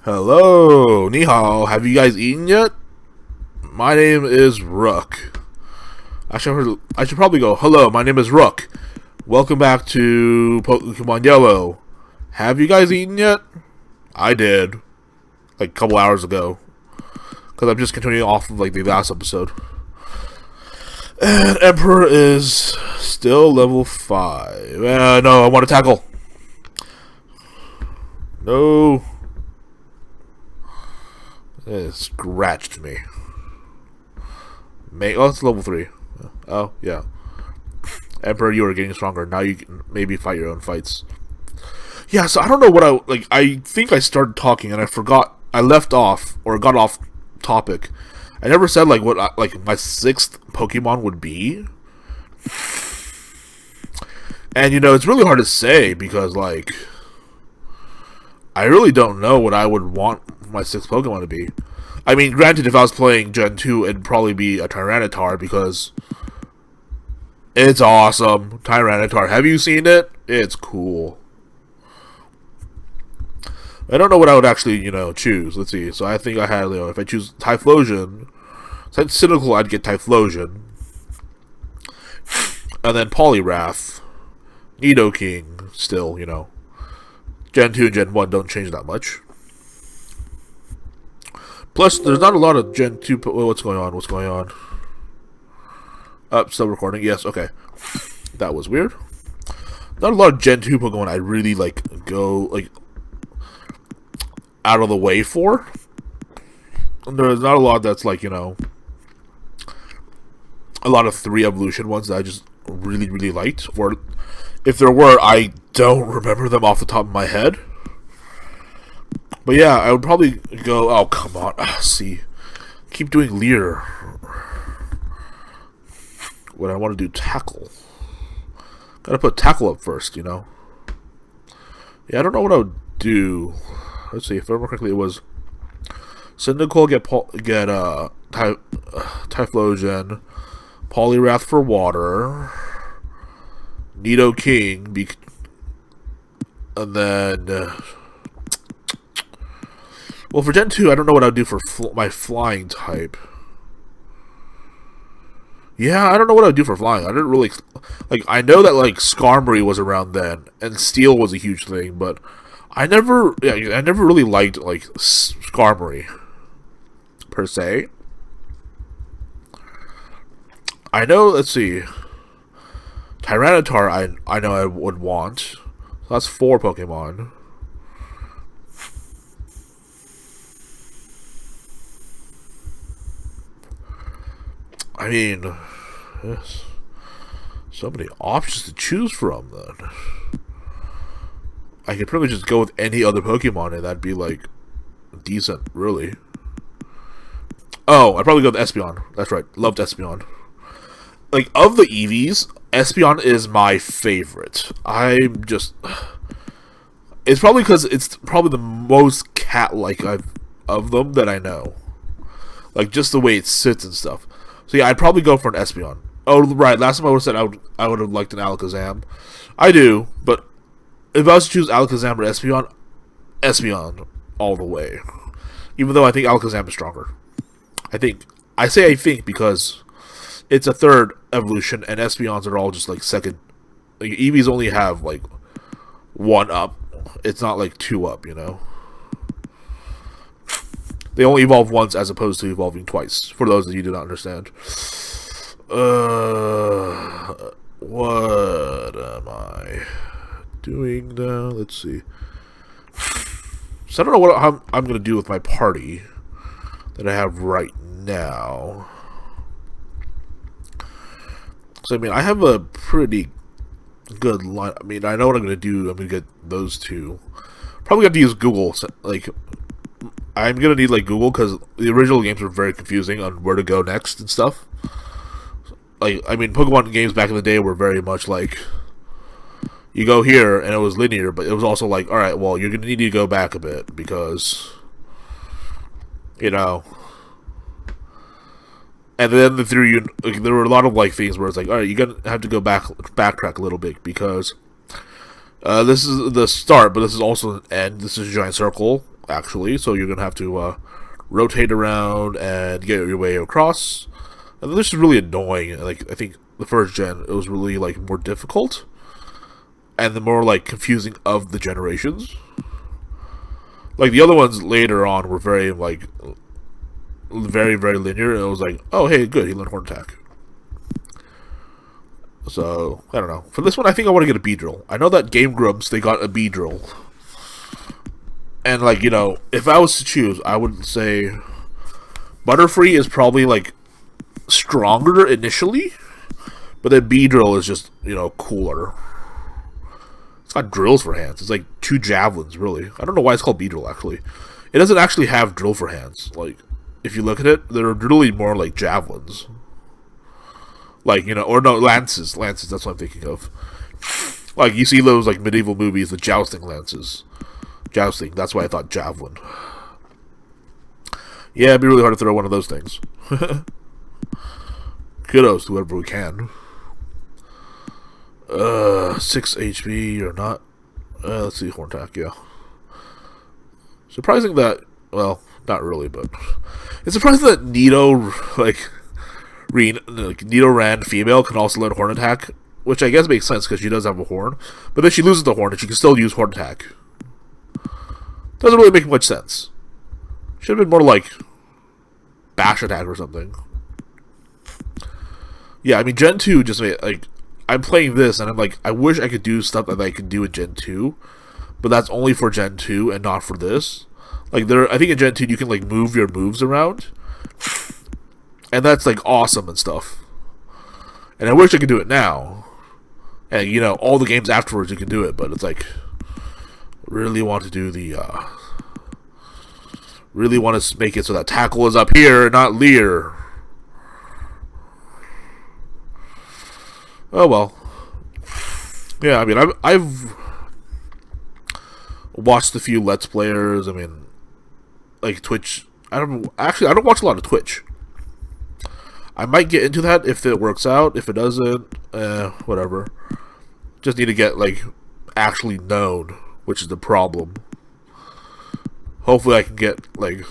Hello, ni hao. Have you guys eaten yet? My name is Rook. I should probably go. Hello, my name is Rook. Welcome back to Pokemon Yellow. Have you guys eaten yet? I did, like a couple hours ago, because I'm just continuing off of like the last episode. And Emperor is still level 5. No, I want to tackle. No. It scratched me. Oh, it's level 3. Oh, yeah. Emperor, you are getting stronger. Now you can maybe fight your own fights. Yeah, so I don't know what I think I started talking and I forgot. I left off, or got off topic. I never said, like, what, like, my 6th Pokemon would be. And, you know, it's really hard to say because, like, I really don't know what I would want my 6th Pokemon to be. I mean, granted, if I was playing Gen 2, it'd probably be a Tyranitar because it's awesome. Tyranitar. Have you seen it? It's cool. I don't know what I would actually, you know, choose. Let's see. So I think I had, you know, if I choose Typhlosion, since Cynical, I'd get Typhlosion. And then Poliwrath. Nidoking, still, you know. Gen 2 and Gen 1 don't change that much. Plus, there's not a lot of Gen 2... What's going on? What's going on? Still recording. Yes, okay. That was weird. Not a lot of Gen 2 Pokemon I really, like, go, like, out of the way for. And there's not a lot that's, like, you know, a lot of 3 evolution ones that I just really, really liked. Or, if there were, I don't remember them off the top of my head. But yeah, I would probably go... Oh, come on. See. Keep doing Leer. What I want to do, Tackle. Gotta put Tackle up first, you know. Yeah, I don't know what I would do. Let's see. If I remember correctly, it was... Cyndaquil, get Typhlosion. Poliwrath for water. Nidoking. And then... well, for Gen 2, I don't know what I'd do for my flying type. Yeah, I don't know what I'd do for flying. I didn't really... Like, I know that, like, Skarmory was around then, and Steel was a huge thing, but I never... Yeah, I never really liked, like, Skarmory, per se. I know, let's see... Tyranitar, I know I would want. So that's 4 Pokemon. I mean, yes. So many options to choose from, then. I could pretty much just go with any other Pokemon, and that'd be, like, decent, really. Oh, I'd probably go with Espeon. That's right. Loved Espeon. Like, of the Eevees, Espeon is my favorite. I'm just... It's probably because it's probably the most cat-like of them that I know. Like, just the way it sits and stuff. So yeah, I'd probably go for an Espeon. Oh, right. Last time I would have said I would have liked an Alakazam. I do, but if I was to choose Alakazam or Espeon, Espeon all the way. Even though I think Alakazam is stronger. I think because it's a 3rd evolution, and Espeons are all just like 2nd. Like, Eevees only have like 1 up. It's not like 2 up, you know. They only evolve once as opposed to evolving twice, for those of you who do not understand. What am I doing now? Let's see. So I don't know what I'm going to do with my party that I have right now. So, I mean, I have a pretty good line. I mean, I know what I'm going to do. I'm going to get those 2. Probably going to use Google, like... I'm gonna need like Google because the original games were very confusing on where to go next and stuff. Like, I mean, Pokemon games back in the day were very much like you go here and it was linear, but it was also like, all right, well, you're gonna need to go back a bit because, you know. And then there were a lot of like things where it's like, all right, you're gonna have to go backtrack a little bit because this is the start, but this is also an end. This is a giant circle. actually. So you're gonna have to rotate around and get your way across. And this is really annoying. Like, I think the first gen, it was really like more difficult and the more like confusing of the generations. Like the other ones later on were very like very linear, and it was like, oh hey, good, he learned horn attack. So I don't know. For this one, I think I want to get a Beedrill. I know that Game Grumps, they got a Beedrill, and like, you know, if I was to choose, I would say Butterfree is probably like stronger initially, but then Beedrill is just, you know, cooler. It's got drills for hands. It's like 2 javelins, really. I don't know why it's called Beedrill, actually. It doesn't actually have drill for hands. Like, if you look at it, they're really more like javelins. Like, you know, or no, lances. Lances, that's what I'm thinking of. Like, you see those, like, medieval movies, the jousting lances. Jousting, that's why I thought javelin. Yeah, it'd be really hard to throw one of those things. Kudos to whoever we can. 6 HP or not. Let's see, horn attack, yeah. Surprising that, well, not really, but it's surprising that Nidoran female can also learn horn attack, which I guess makes sense because she does have a horn. But then she loses the horn and she can still use horn attack. Doesn't really make much sense. Should have been more like bash attack or something. Yeah, I mean, Gen 2 just made, like, I'm playing this and I'm like, I wish I could do stuff that I could do in Gen 2, but that's only for Gen 2 and not for this. Like, I think in Gen 2 you can, like, move your moves around, and that's, like, awesome and stuff. And I wish I could do it now. And, you know, all the games afterwards you can do it, but it's like, really want to do the, really want to make it so that tackle is up here, not Leer. Oh well. Yeah, I mean, I've watched a few Let's Players. I mean, like Twitch. I don't watch a lot of Twitch. I might get into that if it works out. If it doesn't, whatever. Just need to get, like, actually known, which is the problem. Hopefully I can get, like,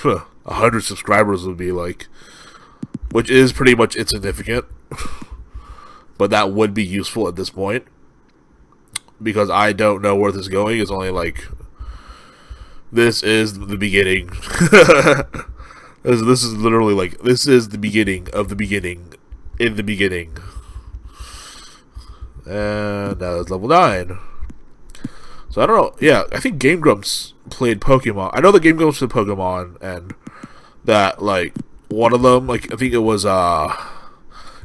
100 subscribers would be, like, which is pretty much insignificant. But that would be useful at this point. Because I don't know where this is going. It's only, like, this is the beginning. This is literally, like, this is the beginning of the beginning in the beginning. And now it's level 9. So I don't know. Yeah, I think Game Grumps played Pokemon. I know the Game Grumps played Pokemon, and that, like, one of them, like, I think it was,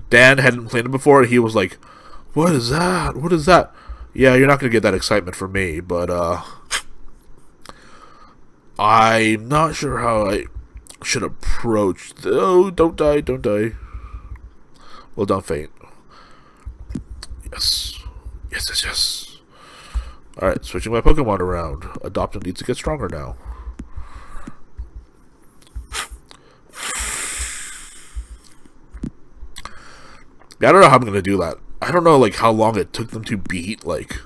Dan hadn't played it before, and he was like, what is that? What is that? Yeah, you're not going to get that excitement from me, but, I'm not sure how I should approach. Oh, don't die, don't die. Well, don't faint. Yes. Yes, yes, yes. Alright, switching my Pokemon around. Adopted needs to get stronger now. I don't know how I'm going to do that. I don't know, like, how long it took them to beat, like,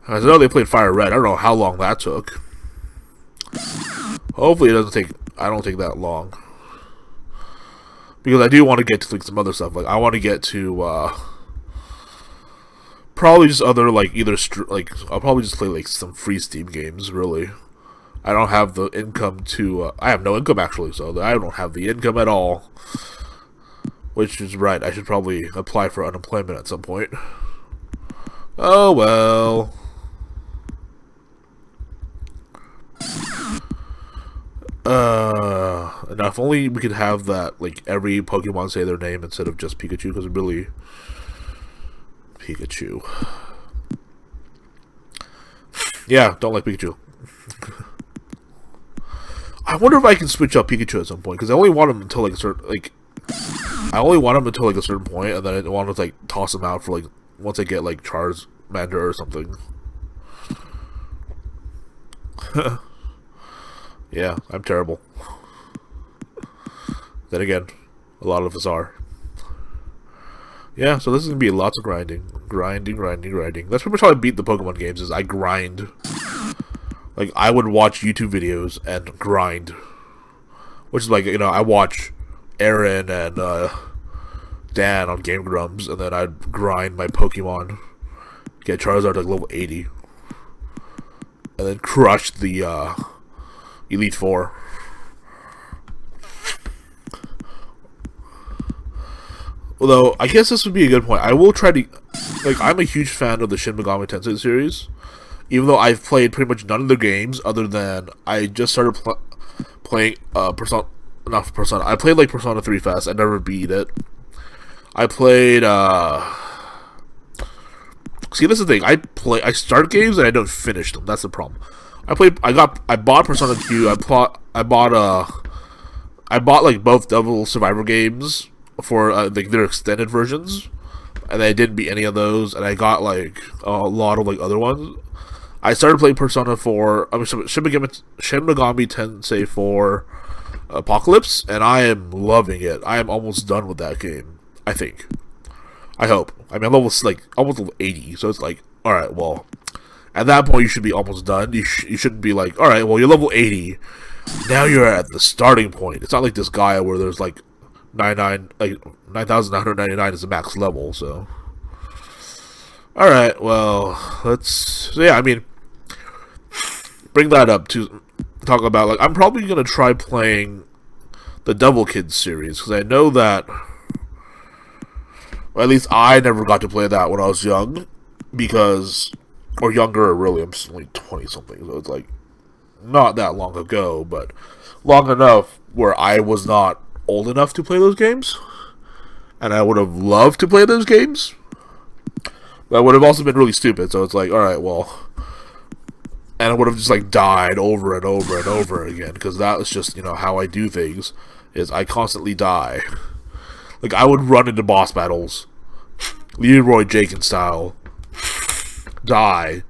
I know they played Fire Red. I don't know how long that took. Hopefully it doesn't take, I don't take that long. Because I do want to get to, like, some other stuff. Like, I want to get to, probably just other, like, either, like, I'll probably just play, like, some free Steam games, really. I don't have the income to, I have no income, actually, so I don't have the income at all. Which is right, I should probably apply for unemployment at some point. Oh, well. Now if only we could have that, like, every Pokemon say their name instead of just Pikachu, because it really... Pikachu. Yeah, don't like Pikachu. I wonder if I can switch up Pikachu at some point, because I only want him until, like, a certain, like... I only want him until, like, a certain point, and then I want to, like, toss him out for, like, once I get, like, Charmander or something. Yeah, I'm terrible. Then again, a lot of us are. Yeah, so this is going to be lots of grinding. Grinding. That's pretty much how I beat the Pokemon games, is I grind. Like, I would watch YouTube videos and grind. Which is like, I watch Aaron and Dan on Game Grumps, and then I'd grind my Pokemon, get Charizard to like level 80, and then crush the Elite Four. Although, I guess this would be a good point. I will try to... Like, I'm a huge fan of the Shin Megami Tensei series. Even though I've played pretty much none of the games, other than... I just started playing Persona... Not Persona. I played, like, Persona 3 Fest. I never beat it. I played, See, this is the thing. I start games and I don't finish them. That's the problem. I bought Persona Q. I bought like both Devil Survivor games for like their extended versions, and I didn't beat any of those. And I got like a lot of like other ones. I started playing Persona 4. Shin Megami Tensei 4 Apocalypse, and I am loving it. I am almost done with that game. I think. I hope. I mean, I'm almost level 80, so it's like, all right, well, at that point you should be almost done. You shouldn't be like, all right, well, you're level 80. Now you're at the starting point. It's not like this Gaia where there's like 9,999 is the max level. So, all right, well, so yeah, I mean, bring that up to talk about, like, I'm probably gonna try playing the Devil Kids series because I know that. Or at least I never got to play that when I was young, or younger, really. I'm just only 20-something, so it's like not that long ago, but long enough where I was not old enough to play those games, and I would have loved to play those games. That would have also been really stupid. So it's like, all right, well, and I would have just like died over and over and over again because that was just how I do things. Is I constantly die. Like, I would run into boss battles, Leroy Jenkins style, die,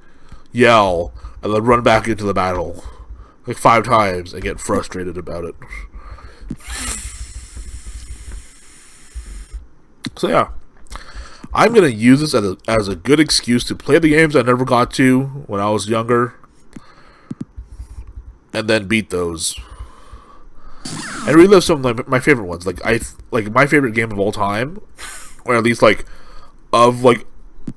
yell, and then run back into the battle, like 5 times, and get frustrated about it. So yeah, I'm going to use this as a good excuse to play the games I never got to when I was younger, and then beat those. And relive some of my favorite ones. Like my favorite game of all time, or at least of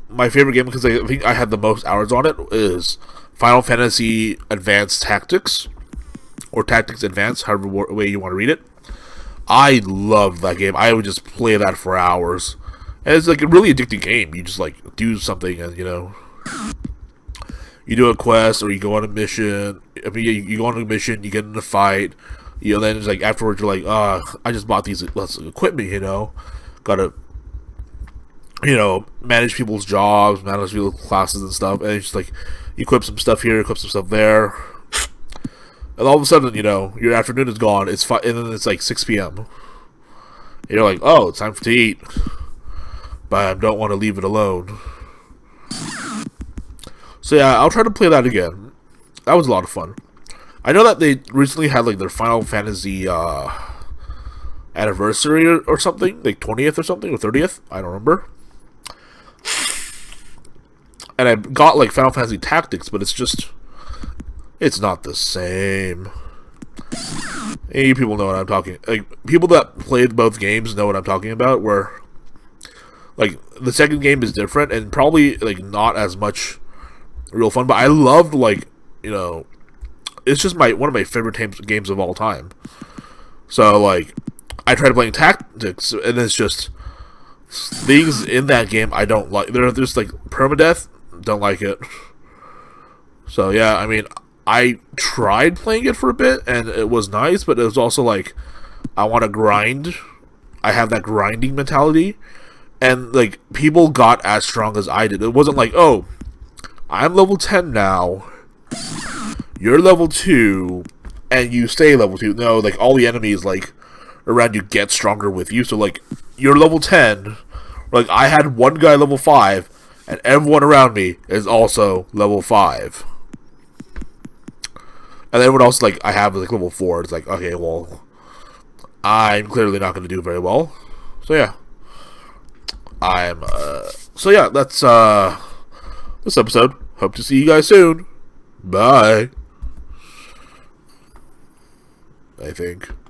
my favorite game because I think I had the most hours on it is Final Fantasy Advanced Tactics, or Tactics Advanced, however way you want to read it. I love that game. I would just play that for hours, and it's like a really addicting game. You just like do something, and you do a quest or you go on a mission. I mean, you go on a mission, you get in a fight. Then it's like afterwards you're like, I just bought these equipment, gotta, manage people's jobs, manage people's classes and stuff, and it's just like, you equip some stuff here, equip some stuff there, and all of a sudden, your afternoon is gone, and then it's like 6 p.m., and you're like, oh, it's time to eat, but I don't want to leave it alone. So yeah, I'll try to play that again. That was a lot of fun. I know that they recently had their Final Fantasy anniversary or something, like 20th or something, or 30th, I don't remember. And I got Final Fantasy Tactics, but it's not the same. And you people know what I'm talking. People that played both games know what I'm talking about. Where the second game is different and probably not as much real fun, but I loved it's just one of my favorite games of all time. So, I tried playing Tactics, and it's just things in that game I don't like. There's permadeath, don't like it. So, yeah, I mean, I tried playing it for a bit, and it was nice, but it was also I want to grind. I have that grinding mentality, and, people got as strong as I did. It wasn't oh, I'm level 10 now. You're level 2, and you stay level 2. No, all the enemies, around you get stronger with you. So, you're level 10. I had one guy level 5, and everyone around me is also level 5. And everyone else, I have, level 4. It's okay, well, I'm clearly not going to do very well. So, yeah. So, yeah, that's, this episode. Hope to see you guys soon. Bye. I think.